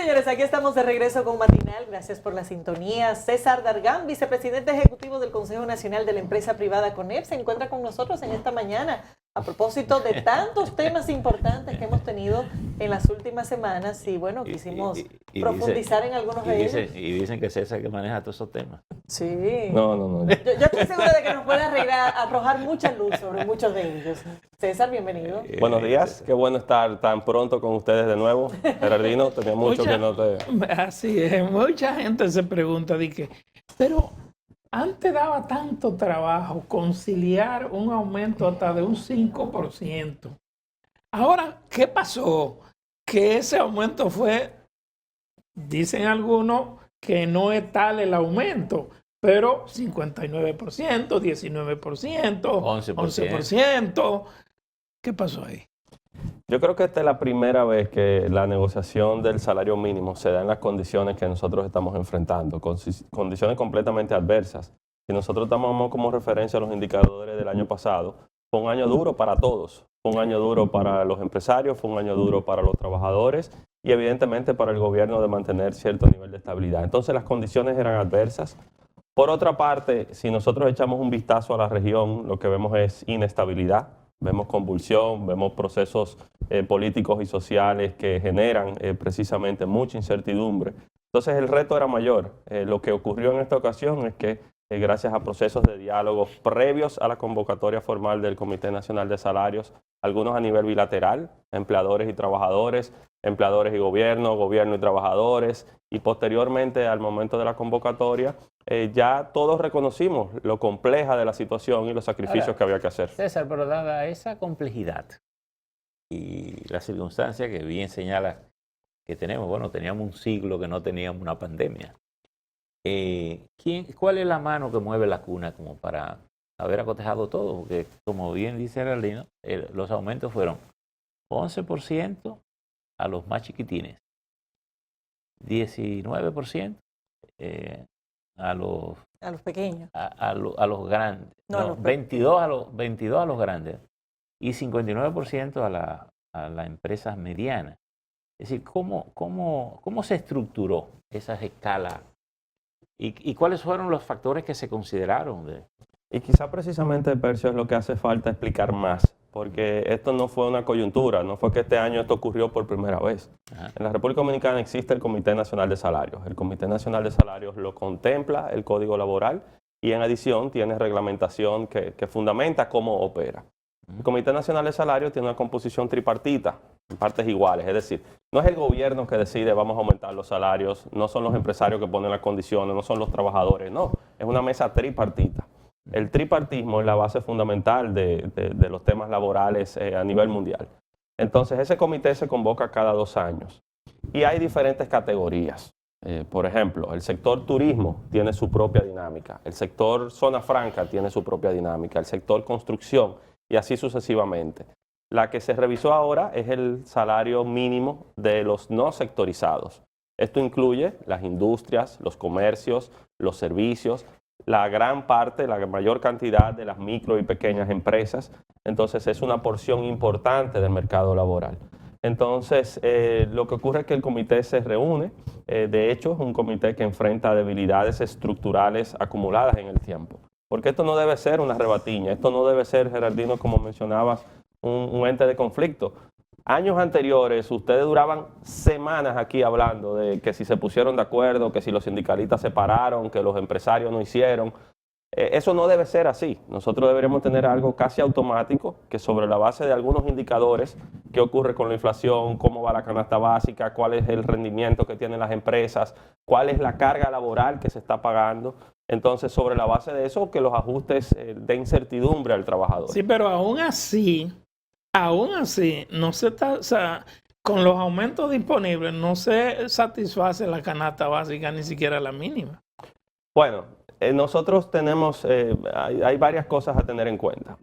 señores, aquí estamos de regreso con Matinal. Gracias por la sintonía. César Dargan, vicepresidente ejecutivo del Consejo Nacional de la Empresa Privada CONEP, se encuentra con nosotros en esta mañana a propósito de tantos temas importantes que hemos tenido en las últimas semanas y bueno, quisimos profundizar en algunos de ellos. Y dicen que César que maneja todos esos temas. Sí. No. Yo estoy segura de que nos puede arrojar mucha luz sobre muchos de ellos. César, bienvenido. Buenos días, qué bueno estar tan pronto con ustedes de nuevo. Gerardino, tenía mucho que no te... Así es, mucha gente se pregunta, pero antes daba tanto trabajo conciliar un aumento hasta de un 5%. Ahora, ¿qué pasó? Que ese aumento fue, dicen algunos, que no es tal el aumento, pero 59%, 19%, 11%. ¿Qué pasó ahí? Yo creo que esta es la primera vez que la negociación del salario mínimo se da en las condiciones que nosotros estamos enfrentando, condiciones completamente adversas. Si nosotros tomamos como referencia los indicadores del año pasado, fue un año duro para todos. Fue un año duro para los empresarios, fue un año duro para los trabajadores y evidentemente para el gobierno de mantener cierto nivel de estabilidad. Entonces las condiciones eran adversas. Por otra parte, si nosotros echamos un vistazo a la región, lo que vemos es inestabilidad. Vemos convulsión, vemos procesos políticos y sociales que generan precisamente mucha incertidumbre. Entonces el reto era mayor. Lo que ocurrió en esta ocasión es que gracias a procesos de diálogo previos a la convocatoria formal del Comité Nacional de Salarios, algunos a nivel bilateral, empleadores y trabajadores, empleadores y gobierno, gobierno y trabajadores, y posteriormente al momento de la convocatoria, ya todos reconocimos lo compleja de la situación y los sacrificios que había que hacer. César, pero dada esa complejidad y la circunstancia que bien señala que tenemos, bueno, teníamos un siglo que no teníamos una pandemia. ¿Cuál es la mano que mueve la cuna como para haber acotejado todo? Porque como bien dice Geraldino, los aumentos fueron 11% a los más chiquitines, 19% a los pequeños, a los grandes, no, 22 a los grandes y 59% a las empresas medianas. Es decir, ¿cómo se estructuró esas escalas? ¿Y cuáles fueron los factores que se consideraron? Y quizá precisamente, Percio, es lo que hace falta explicar más, porque esto no fue una coyuntura, no fue que este año esto ocurrió por primera vez. Ajá. En la República Dominicana existe el Comité Nacional de Salarios. El Comité Nacional de Salarios lo contempla el Código Laboral y en adición tiene reglamentación que fundamenta cómo opera. El Comité Nacional de Salarios tiene una composición tripartita, en partes iguales, es decir, no es el gobierno que decide vamos a aumentar los salarios, no son los empresarios que ponen las condiciones, no son los trabajadores, no, es una mesa tripartita. El tripartismo es la base fundamental de los temas laborales a nivel mundial. Entonces ese comité se convoca cada 2 años y hay diferentes categorías. Por ejemplo, el sector turismo tiene su propia dinámica, el sector zona franca tiene su propia dinámica, el sector construcción y así sucesivamente. La que se revisó ahora es el salario mínimo de los no sectorizados. Esto incluye las industrias, los comercios, los servicios, la gran parte, la mayor cantidad de las micro y pequeñas empresas. Entonces es una porción importante del mercado laboral. Entonces lo que ocurre es que el comité se reúne. De hecho, es un comité que enfrenta debilidades estructurales acumuladas en el tiempo. Porque esto no debe ser una rebatiña, esto no debe ser, Gerardino, como mencionabas, un ente de conflicto. Años anteriores, ustedes duraban semanas aquí hablando de que si se pusieron de acuerdo, que si los sindicalistas se pararon, que los empresarios no hicieron. Eso no debe ser así. Nosotros deberíamos tener algo casi automático, que sobre la base de algunos indicadores, qué ocurre con la inflación, cómo va la canasta básica, cuál es el rendimiento que tienen las empresas, cuál es la carga laboral que se está pagando. Entonces, sobre la base de eso, que los ajustes den incertidumbre al trabajador. Sí, pero aún así, no se está, o sea, con los aumentos disponibles no se satisface la canasta básica, ni siquiera la mínima. Bueno, nosotros tenemos, hay varias cosas a tener en cuenta.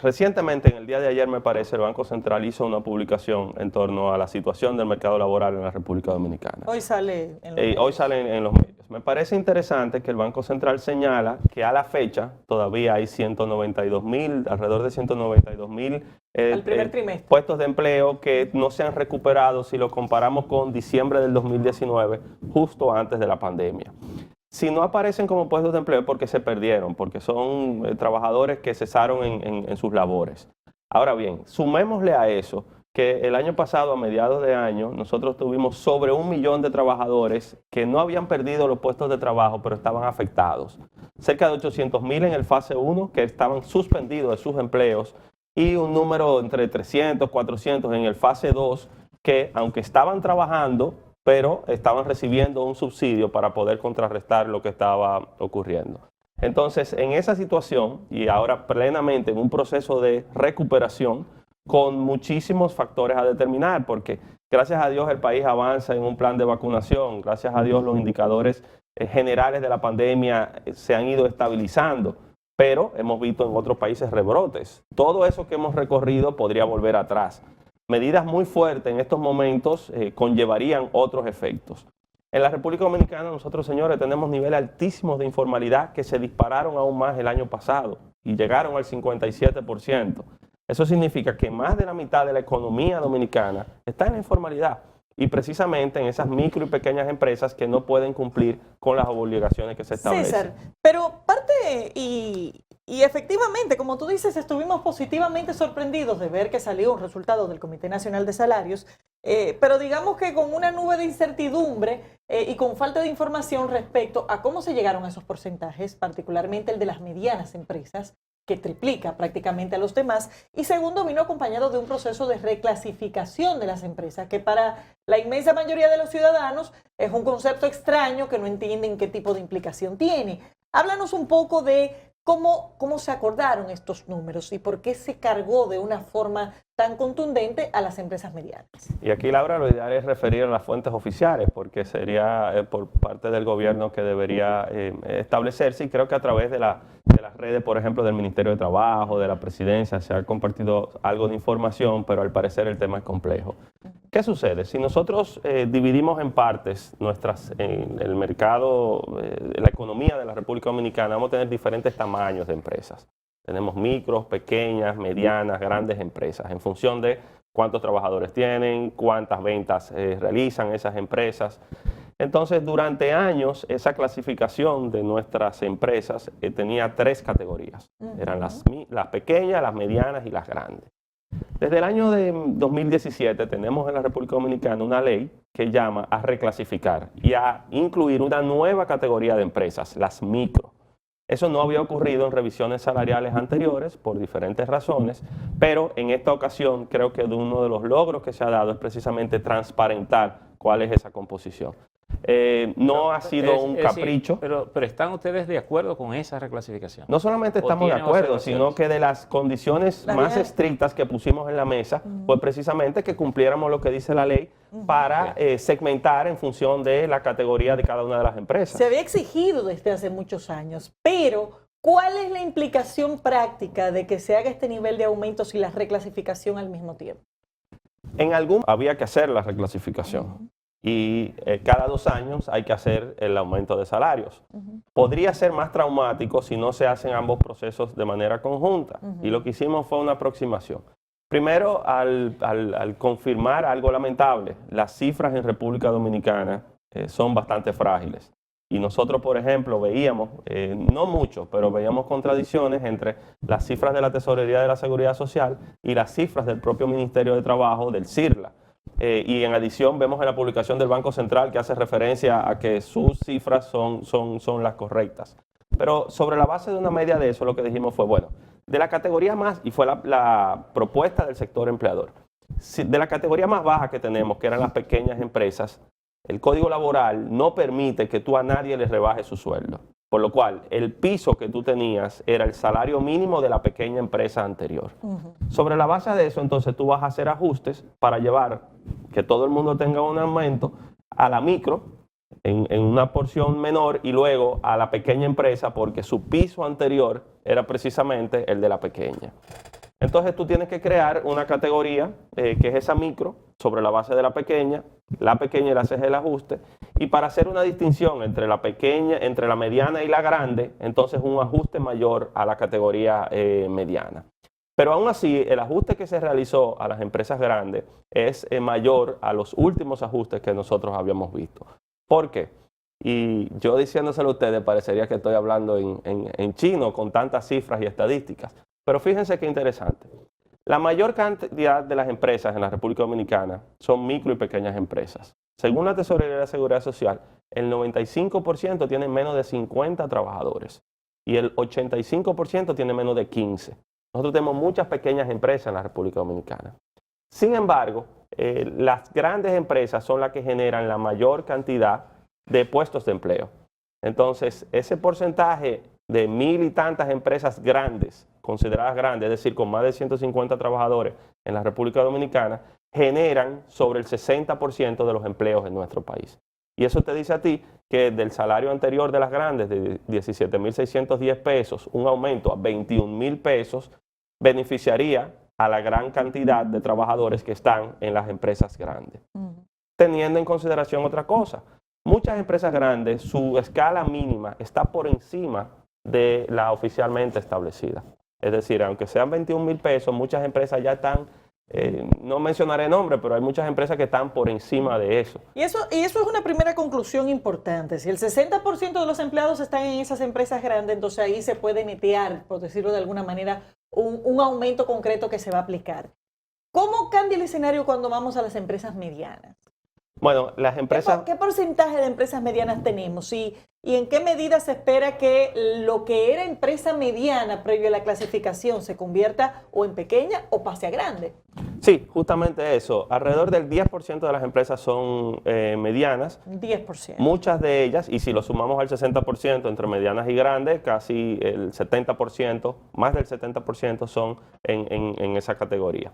Recientemente, en el día de ayer, me parece, el Banco Central hizo una publicación en torno a la situación del mercado laboral en la República Dominicana. Hoy sale en los medios. Me parece interesante que el Banco Central señala que a la fecha todavía hay 192.000, alrededor de 192.000 puestos de empleo que no se han recuperado si lo comparamos con diciembre del 2019, justo antes de la pandemia. Si no aparecen como puestos de empleo es porque se perdieron, porque son trabajadores que cesaron en sus labores. Ahora bien, sumémosle a eso que el año pasado, a mediados de año, nosotros tuvimos sobre 1 millón de trabajadores que no habían perdido los puestos de trabajo, pero estaban afectados. Cerca de 800.000 en el fase 1 que estaban suspendidos de sus empleos y un número entre 300, 400 en el fase 2 que, aunque estaban trabajando, pero estaban recibiendo un subsidio para poder contrarrestar lo que estaba ocurriendo. Entonces, en esa situación, y ahora plenamente en un proceso de recuperación, con muchísimos factores a determinar, porque gracias a Dios el país avanza en un plan de vacunación, gracias a Dios los indicadores generales de la pandemia se han ido estabilizando, pero hemos visto en otros países rebrotes. Todo eso que hemos recorrido podría volver atrás. Medidas muy fuertes en estos momentos conllevarían otros efectos. En la República Dominicana nosotros, señores, tenemos niveles altísimos de informalidad que se dispararon aún más el año pasado y llegaron al 57%. Eso significa que más de la mitad de la economía dominicana está en la informalidad y precisamente en esas micro y pequeñas empresas que no pueden cumplir con las obligaciones que se establecen. César, pero parte y efectivamente, como tú dices, estuvimos positivamente sorprendidos de ver que salió un resultado del Comité Nacional de Salarios, pero digamos que con una nube de incertidumbre y con falta de información respecto a cómo se llegaron a esos porcentajes, particularmente el de las medianas empresas, que triplica prácticamente a los demás, y segundo, vino acompañado de un proceso de reclasificación de las empresas, que para la inmensa mayoría de los ciudadanos es un concepto extraño que no entienden qué tipo de implicación tiene. Háblanos un poco de cómo se acordaron estos números y por qué se cargó de una forma tan contundente a las empresas medianas. Y aquí, Laura, lo ideal es referir a las fuentes oficiales, porque sería por parte del gobierno que debería establecerse, y creo que a través de las redes, por ejemplo, del Ministerio de Trabajo, de la Presidencia, se ha compartido algo de información, pero al parecer el tema es complejo. ¿Qué sucede? Si nosotros dividimos en partes el mercado, la economía de la República Dominicana, vamos a tener diferentes tamaños de empresas. Tenemos micros, pequeñas, medianas, grandes empresas, en función de cuántos trabajadores tienen, cuántas ventas realizan esas empresas. Entonces, durante años, esa clasificación de nuestras empresas tenía 3 categorías. Eran las pequeñas, las medianas y las grandes. Desde el año de 2017 tenemos en la República Dominicana una ley que llama a reclasificar y a incluir una nueva categoría de empresas, las micro. Eso no había ocurrido en revisiones salariales anteriores por diferentes razones, pero en esta ocasión creo que uno de los logros que se ha dado es precisamente transparentar cuál es esa composición. No ha sido un capricho. Pero ¿están ustedes de acuerdo con esa reclasificación? No solamente estamos de acuerdo, sino que de las condiciones más estrictas que pusimos en la mesa, fue precisamente que cumpliéramos lo que dice la ley para segmentar en función de la categoría de cada una de las empresas. Se había exigido desde hace muchos años, pero ¿cuál es la implicación práctica de que se haga este nivel de aumentos y la reclasificación al mismo tiempo? En algún había que hacer la reclasificación. Y cada 2 años hay que hacer el aumento de salarios. Podría ser más traumático si no se hacen ambos procesos de manera conjunta. Y lo que hicimos fue una aproximación. Primero, al confirmar algo lamentable, las cifras en República Dominicana son bastante frágiles. Y nosotros, por ejemplo, veíamos, no mucho, pero veíamos contradicciones entre las cifras de la Tesorería de la Seguridad Social y las cifras del propio Ministerio de Trabajo, del CIRLA. Y en adición vemos en la publicación del Banco Central que hace referencia a que sus cifras son las correctas. Pero sobre la base de una media de eso, lo que dijimos fue, bueno, de la categoría más, y fue la propuesta del sector empleador, de la categoría más baja que tenemos, que eran las pequeñas empresas, el Código Laboral no permite que tú a nadie le rebajes su sueldo. Por lo cual, el piso que tú tenías era el salario mínimo de la pequeña empresa anterior. Sobre la base de eso, entonces, tú vas a hacer ajustes para llevar que todo el mundo tenga un aumento a la micro en una porción menor y luego a la pequeña empresa porque su piso anterior era precisamente el de la pequeña. Entonces, tú tienes que crear una categoría que es esa micro sobre la base de la pequeña le haces el ajuste Y para hacer una distinción entre la pequeña, entre la mediana y la grande, entonces un ajuste mayor a la categoría mediana. Pero aún así, el ajuste que se realizó a las empresas grandes es mayor a los últimos ajustes que nosotros habíamos visto. ¿Por qué? Y yo diciéndoselo a ustedes, parecería que estoy hablando en chino con tantas cifras y estadísticas. Pero fíjense qué interesante. La mayor cantidad de las empresas en la República Dominicana son micro y pequeñas empresas. Según la Tesorería de la Seguridad Social, el 95% tiene menos de 50 trabajadores y el 85% tiene menos de 15. Nosotros tenemos muchas pequeñas empresas en la República Dominicana. Sin embargo, las grandes empresas son las que generan la mayor cantidad de puestos de empleo. Entonces, ese porcentaje de 1000 y tantas empresas grandes, consideradas grandes, es decir, con más de 150 trabajadores en la República Dominicana, generan sobre el 60% de los empleos en nuestro país. Y eso te dice a ti que del salario anterior de las grandes, de 17.610 pesos, un aumento a 21.000 pesos, beneficiaría a la gran cantidad de trabajadores que están en las empresas grandes. Teniendo en consideración otra cosa, muchas empresas grandes, su escala mínima está por encima de la oficialmente establecida. Es decir, aunque sean 21.000 pesos, muchas empresas ya están, no mencionaré nombre, pero hay muchas empresas que están por encima de eso. Y eso es una primera conclusión importante. Si el 60% de los empleados están en esas empresas grandes, entonces ahí se puede netear, por decirlo de alguna manera, un aumento concreto que se va a aplicar. ¿Cómo cambia el escenario cuando vamos a las empresas medianas? Bueno, las empresas... ¿Qué porcentaje de empresas medianas tenemos? ¿Y en qué medida se espera que lo que era empresa mediana previo a la clasificación se convierta o en pequeña o pase a grande? Sí, justamente eso. Alrededor del 10% de las empresas son medianas. 10%. Muchas de ellas, y si lo sumamos al 60% entre medianas y grandes, casi el 70%, más del 70% son en esa categoría.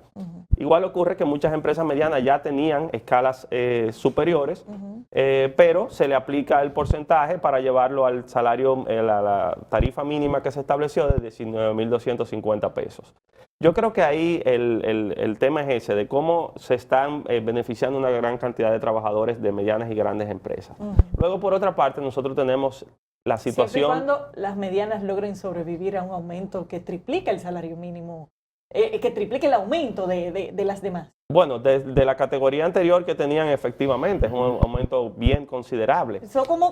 Igual ocurre que muchas empresas medianas ya tenían escalas superiores, pero se le aplica el porcentaje para llevarlo al salario, a la tarifa mínima que se estableció de 19.250 pesos. Yo creo que ahí el tema es ese, de cómo se están beneficiando una gran cantidad de trabajadores de medianas y grandes empresas. Luego, por otra parte, nosotros tenemos la situación... Siempre y cuando las medianas logren sobrevivir a un aumento que triplica el salario mínimo, que triplique el aumento de las demás. Bueno, de la categoría anterior que tenían efectivamente, es un aumento bien considerable.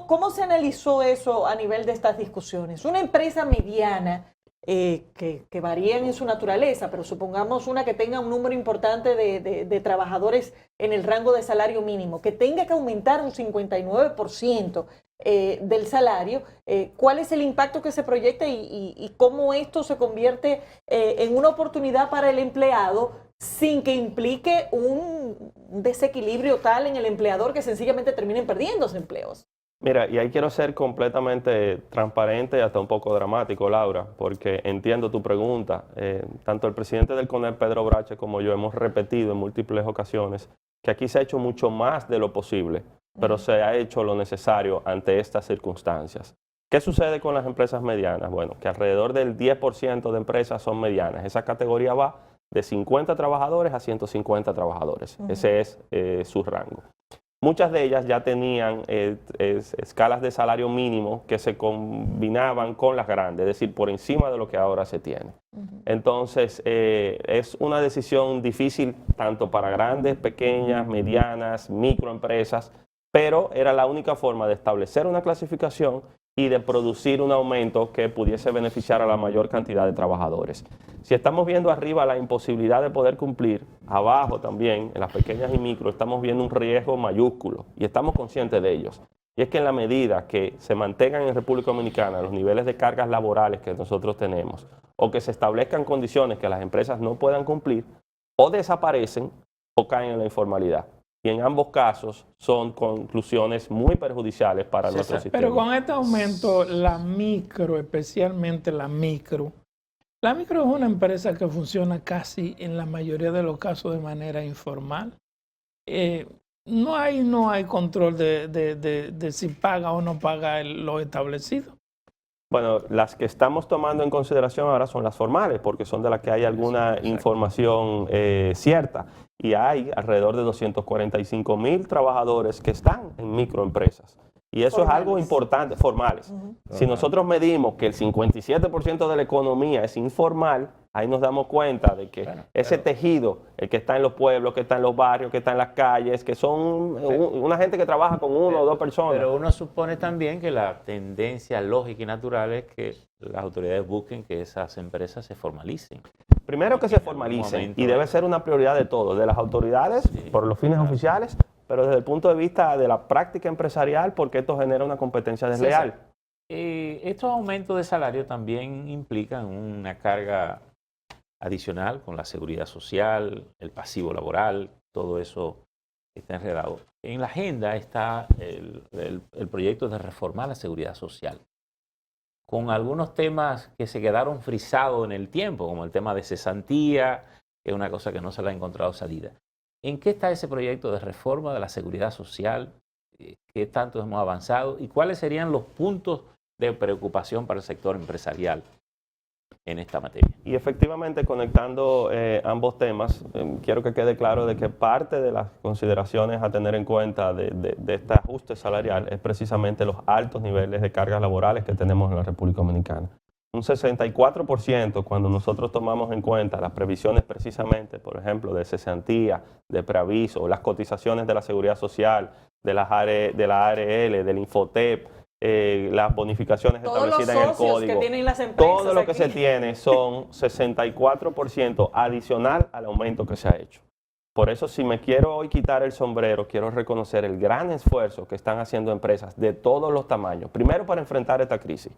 ¿Cómo se analizó eso a nivel de estas discusiones? Una empresa mediana... que varían en su naturaleza, pero supongamos una que tenga un número importante de trabajadores en el rango de salario mínimo, que tenga que aumentar un 59% del salario, ¿cuál es el impacto que se proyecta y cómo esto se convierte en una oportunidad para el empleado sin que implique un desequilibrio tal en el empleador que sencillamente terminen perdiendo sus empleos? Mira, y ahí quiero ser completamente transparente y hasta un poco dramático, Laura, porque entiendo tu pregunta. Tanto el presidente del CONEP, Pedro Brache, como yo hemos repetido en múltiples ocasiones que aquí se ha hecho mucho más de lo posible, pero se ha hecho lo necesario ante estas circunstancias. ¿Qué sucede con las empresas medianas? Bueno, que alrededor del 10% de empresas son medianas. Esa categoría va de 50 trabajadores a 150 trabajadores. Ese es su rango. Muchas de ellas ya tenían escalas de salario mínimo que se combinaban con las grandes, es decir, por encima de lo que ahora se tiene. Entonces, es una decisión difícil tanto para grandes, pequeñas, medianas, microempresas, pero era la única forma de establecer una clasificación y de producir un aumento que pudiese beneficiar a la mayor cantidad de trabajadores. Si estamos viendo arriba la imposibilidad de poder cumplir, abajo también, en las pequeñas y micro, estamos viendo un riesgo mayúsculo y estamos conscientes de ellos. Y es que en la medida que se mantengan en República Dominicana los niveles de cargas laborales que nosotros tenemos, o que se establezcan condiciones que las empresas no puedan cumplir, o desaparecen o caen en la informalidad. Y en ambos casos son conclusiones muy perjudiciales para nuestro sistema. Pero con este aumento, la micro, especialmente la micro es una empresa que funciona casi en la mayoría de los casos de manera informal. No hay control de si paga o no paga lo establecido. Bueno, las que estamos tomando en consideración ahora son las formales, porque son de las que hay alguna información cierta. Y hay alrededor de 245,000 trabajadores que están en microempresas. Y eso es algo importante, formales. Si nosotros medimos que el 57% de la economía es informal, ahí nos damos cuenta de que ese tejido, el que está en los pueblos, que está en los barrios, que está en las calles, que son una gente que trabaja con una o dos personas. Pero uno supone también que la tendencia lógica y natural es que las autoridades busquen que esas empresas se formalicen. Primero que se formalicen, y debe ser una prioridad de todos, de las autoridades, por los fines oficiales, pero desde el punto de vista de la práctica empresarial, porque esto genera una competencia desleal. Estos aumentos de salario también implican una carga adicional con la seguridad social, el pasivo laboral, todo eso está enredado. En la agenda está el proyecto de reformar la seguridad social, con algunos temas que se quedaron frisados en el tiempo, como el tema de cesantía, que es una cosa que no se le ha encontrado salida. ¿En qué está ese proyecto de reforma de la seguridad social? ¿Qué tanto hemos avanzado? ¿Y cuáles serían los puntos de preocupación para el sector empresarial en esta materia? Y efectivamente, conectando ambos temas, quiero que quede claro de que parte de las consideraciones a tener en cuenta de este ajuste salarial es precisamente los altos niveles de cargas laborales que tenemos en la República Dominicana. Un 64% cuando nosotros tomamos en cuenta las previsiones precisamente, por ejemplo, de cesantía, de preaviso, las cotizaciones de la Seguridad Social, de la ARL, del Infotep, las bonificaciones establecidas en el código, que tienen las empresas todo lo aquí. que se tiene son 64% adicional al aumento que se ha hecho. Por eso, si me quiero hoy quitar el sombrero, quiero reconocer el gran esfuerzo que están haciendo empresas de todos los tamaños, primero para enfrentar esta crisis,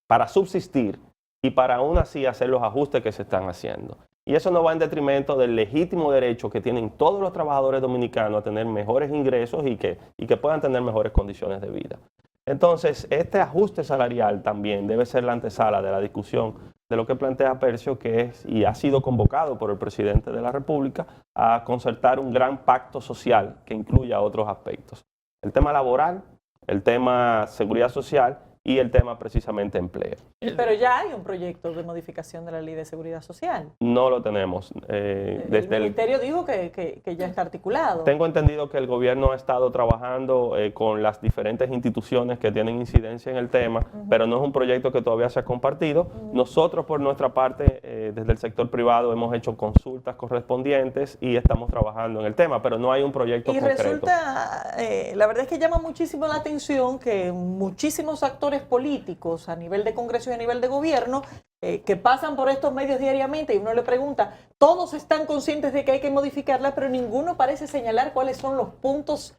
para subsistir y para aún así hacer los ajustes que se están haciendo. Y eso no va en detrimento del legítimo derecho que tienen todos los trabajadores dominicanos a tener mejores ingresos y que puedan tener mejores condiciones de vida. Entonces, este ajuste salarial también debe ser la antesala de la discusión de lo que plantea Percio, que es y ha sido convocado por el presidente de la República a concertar un gran pacto social que incluya otros aspectos. El tema laboral, el tema seguridad social y el tema precisamente empleo. Pero ya hay un proyecto de modificación de la Ley de Seguridad Social. No lo tenemos. El Ministerio dijo que ya está articulado. Tengo entendido que el gobierno ha estado trabajando con las diferentes instituciones que tienen incidencia en el tema, pero no es un proyecto que todavía se ha compartido. Nosotros, por nuestra parte, desde el sector privado, hemos hecho consultas correspondientes y estamos trabajando en el tema, pero no hay un proyecto concreto. Y resulta, la verdad es que llama muchísimo la atención que muchísimos actores políticos a nivel de Congreso y a nivel de gobierno que pasan por estos medios diariamente y uno le pregunta, todos están conscientes de que hay que modificarla, pero ninguno parece señalar cuáles son los puntos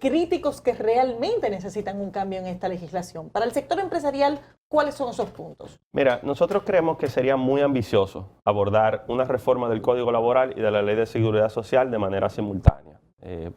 críticos que realmente necesitan un cambio en esta legislación. Para el sector empresarial, ¿cuáles son esos puntos? Mira, nosotros creemos que sería muy ambicioso abordar una reforma del Código Laboral y de la Ley de Seguridad Social de manera simultánea.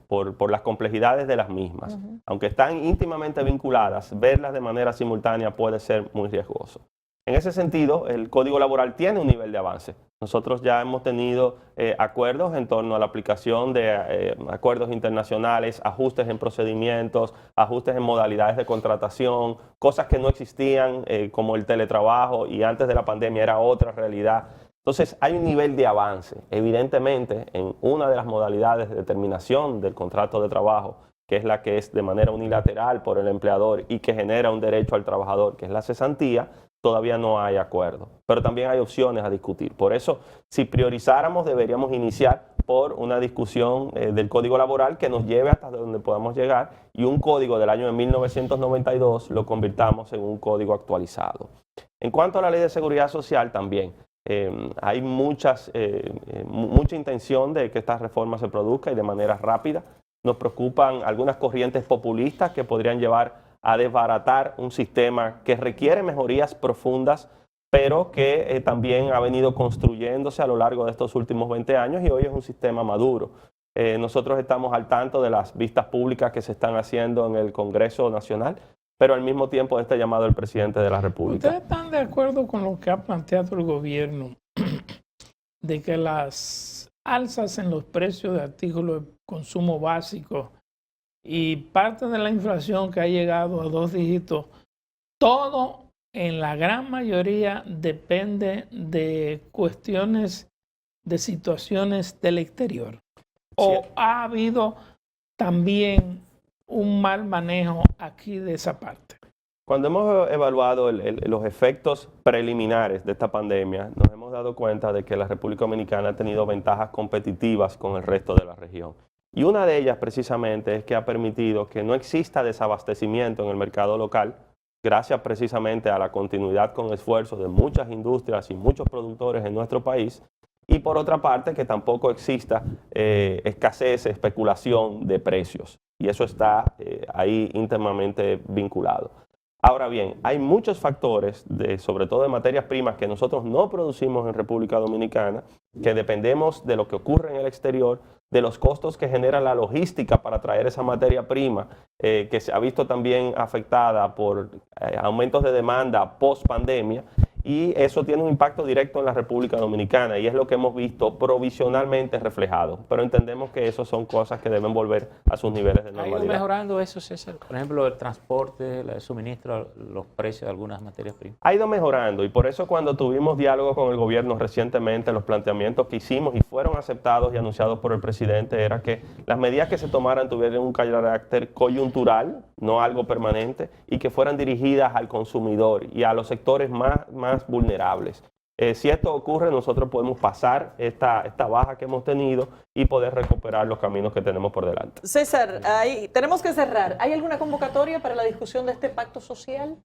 Por las complejidades de las mismas. Aunque están íntimamente vinculadas, verlas de manera simultánea puede ser muy riesgoso. En ese sentido, el Código Laboral tiene un nivel de avance. Nosotros ya hemos tenido acuerdos en torno a la aplicación de acuerdos internacionales, ajustes en procedimientos, ajustes en modalidades de contratación, cosas que no existían como el teletrabajo y antes de la pandemia era otra realidad. Entonces, hay un nivel de avance, evidentemente, en una de las modalidades de determinación del contrato de trabajo, que es la que es de manera unilateral por el empleador y que genera un derecho al trabajador, que es la cesantía, todavía no hay acuerdo. Pero también hay opciones a discutir. Por eso, si priorizáramos, deberíamos iniciar por una discusión del Código Laboral que nos lleve hasta donde podamos llegar y un código del año de 1992 lo convirtamos en un código actualizado. En cuanto a la Ley de Seguridad Social, también. Hay mucha intención de que esta reforma se produzca y de manera rápida. Nos preocupan algunas corrientes populistas que podrían llevar a desbaratar un sistema que requiere mejorías profundas, pero que también ha venido construyéndose a lo largo de estos últimos 20 años y hoy es un sistema maduro. Nosotros estamos al tanto de las vistas públicas que se están haciendo en el Congreso Nacional, pero al mismo tiempo de este llamado del presidente de la República. ¿Ustedes están de acuerdo con lo que ha planteado el gobierno de que las alzas en los precios de artículos de consumo básico y parte de la inflación que ha llegado a 2 dígitos, todo en la gran mayoría depende de cuestiones, de situaciones del exterior. ¿O ha habido también un mal manejo aquí de esa parte? Cuando hemos evaluado los efectos preliminares de esta pandemia, nos hemos dado cuenta de que la República Dominicana ha tenido ventajas competitivas con el resto de la región. Y una de ellas precisamente es que ha permitido que no exista desabastecimiento en el mercado local, gracias precisamente a la continuidad con esfuerzos de muchas industrias y muchos productores en nuestro país. Y por otra parte, que tampoco exista escasez, especulación de precios. Y eso está ahí íntimamente vinculado. Ahora bien, hay muchos factores, sobre todo de materias primas, que nosotros no producimos en República Dominicana, que dependemos de lo que ocurre en el exterior, de los costos que genera la logística para traer esa materia prima, que se ha visto también afectada por aumentos de demanda post pandemia, y eso tiene un impacto directo en la República Dominicana y es lo que hemos visto provisionalmente reflejado. Pero entendemos que eso son cosas que deben volver a sus niveles de normalidad. ¿Ha ido mejorando eso, César? Por ejemplo, el transporte, el suministro, los precios de algunas materias primas. Ha ido mejorando y por eso cuando tuvimos diálogo con el gobierno recientemente, los planteamientos que hicimos y fueron aceptados y anunciados por el presidente era que las medidas que se tomaran tuvieran un carácter coyuntural, no algo permanente, y que fueran dirigidas al consumidor y a los sectores más vulnerables. Si esto ocurre, nosotros podemos pasar esta baja que hemos tenido y poder recuperar los caminos que tenemos por delante. César, tenemos que cerrar. ¿Hay alguna convocatoria para la discusión de este pacto social?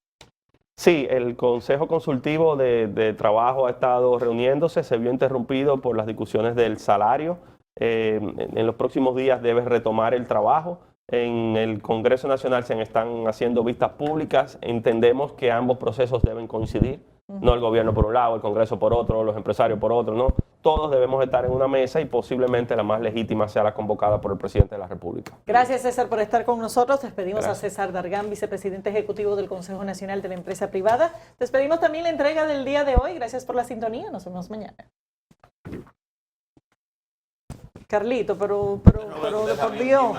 Sí, el Consejo Consultivo de Trabajo ha estado reuniéndose, se vio interrumpido por las discusiones del salario. En los próximos días debe retomar el trabajo. En el Congreso Nacional se están haciendo vistas públicas. Entendemos que ambos procesos deben coincidir. No el gobierno por un lado, el Congreso por otro, los empresarios por otro, no. Todos debemos estar en una mesa y posiblemente la más legítima sea la convocada por el presidente de la República. Gracias, César, por estar con nosotros. Despedimos Gracias. a César Dargan, vicepresidente ejecutivo del Consejo Nacional de la Empresa Privada. Despedimos también la entrega del día de hoy. Gracias por la sintonía. Nos vemos mañana. Carlito, pero por Dios.